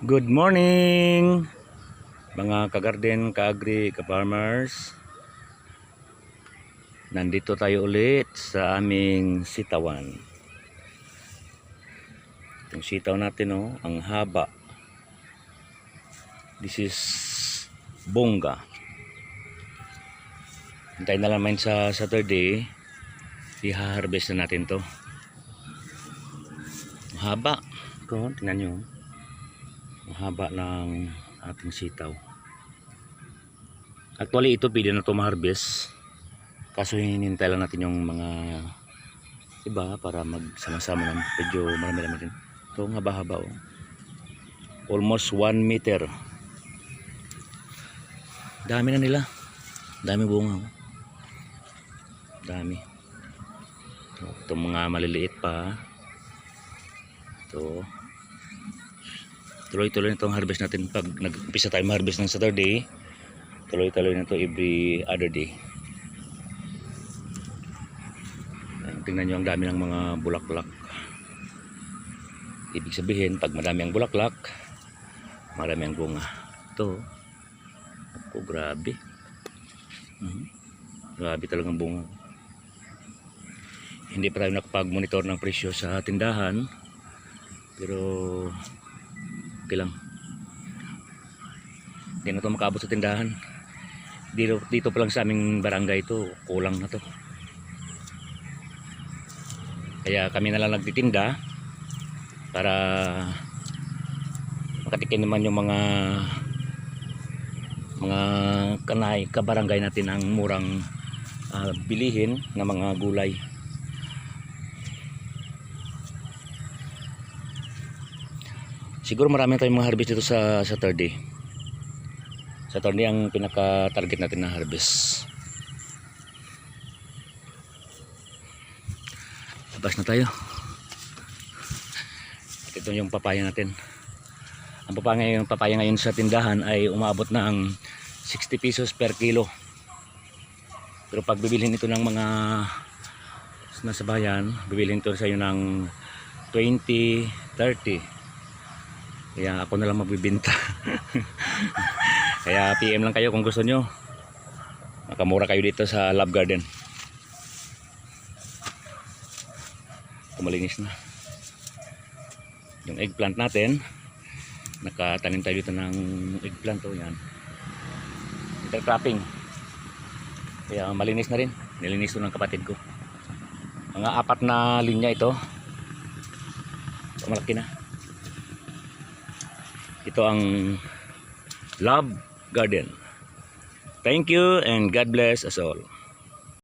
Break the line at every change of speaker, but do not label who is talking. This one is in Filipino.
Good morning mga ka-garden, ka-agri, ka-farmers. Nandito tayo ulit sa aming sitawan. Itong sitaw natin, oh, ang haba. This is bongga. Hintayin na naman sa Saturday, i-harvest na natin to. Ang haba. Ito, tingnan nyo. Ang haba ng ating sitaw. Actually ito pwede na ito ma-harvest, kaso hinihintay lang natin yung mga iba para magsama-sama ng medyo marami-rami din. Ito ang haba-haba, oh. Almost 1 meter. Dami na nila. Dami bunga, oh. Dami. Ito mga maliliit pa. Ito. Tuloy-tuloy na itong harvest natin. Pag nag-umpisa tayo ma-harvest ng Saturday, tuloy-tuloy na ito every other day. Tingnan nyo ang dami ng mga bulaklak. Ibig sabihin, pag madami ang bulaklak, marami ang bunga. Ito, ako, grabe. Grabe talagang bunga. Hindi pa tayo nakapag-monitor ng presyo sa tindahan, pero okay lang. Hindi na ito makabot sa tindahan. Dito pa lang sa aming barangay ito, kulang na to. Kaya kami na lang nagtitinda para makatikin naman yung mga kanay, kabarangay natin ang murang bilihin na mga gulay. Siguro marami tayong mga harvest dito sa Saturday. Saturday ang pinaka-target natin na harvest. Labas na tayo. Ito yung papaya natin. Ang papaya ngayon sa tindahan ay umaabot na ang 60 pesos per kilo. Pero pag bibilhin ito ng mga nasa bayan, bibilhin ito sa iyo ng 20, 30. Kaya ako na lang magbibenta. Kaya PM lang kayo kung gusto nyo. Makamura kayo dito sa Love Garden. Malinis na yung eggplant natin. Nakatanim tayo dito ng eggplant, oh, yan, intercropping. Kaya malinis na rin. Nilinis ito ng kapatid ko. Mga 4 na linya ito. Malaki na. Ito ang Love Garden. Thank you and God bless us all.